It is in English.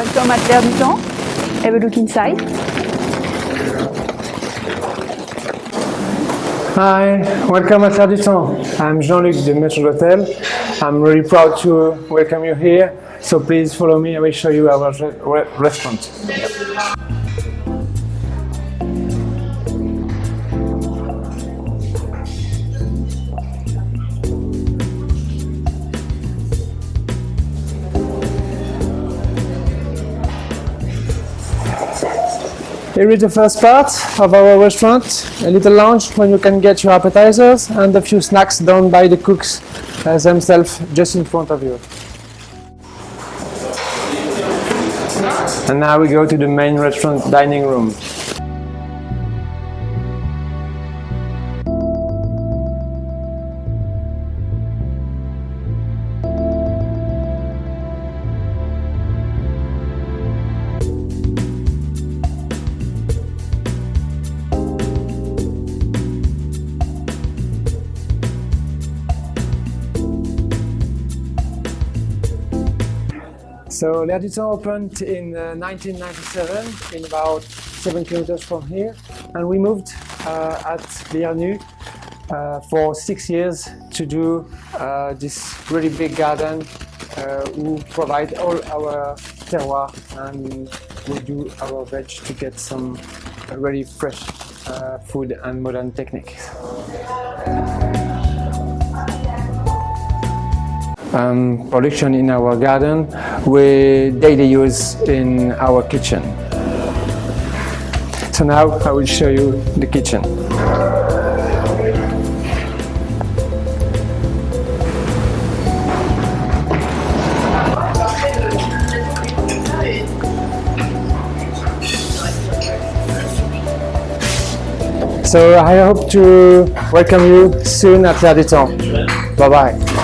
Welcome at L'air du Temps. Have a look inside. Hi, welcome at L'air du Temps. I'm Jean-Luc de Maître d'Hôtel. I'm really proud to welcome you here. So please follow me. I will show you our restaurant. Here is the first part of our restaurant, a little lounge where you can get your appetizers and a few snacks done by the cooks themselves just in front of you. And now we go to the main restaurant dining room. So L'Air du Temps opened in 1997 in about 7 kilometers from here, and we moved at Bienvenue for 6 years to do this really big garden who provide all our terroir, and we do our veg to get some really fresh food and modern techniques. Production in our garden we daily use in our kitchen. So now I will show you the kitchen. So I hope to welcome you soon at L'air du Temps. Bye bye.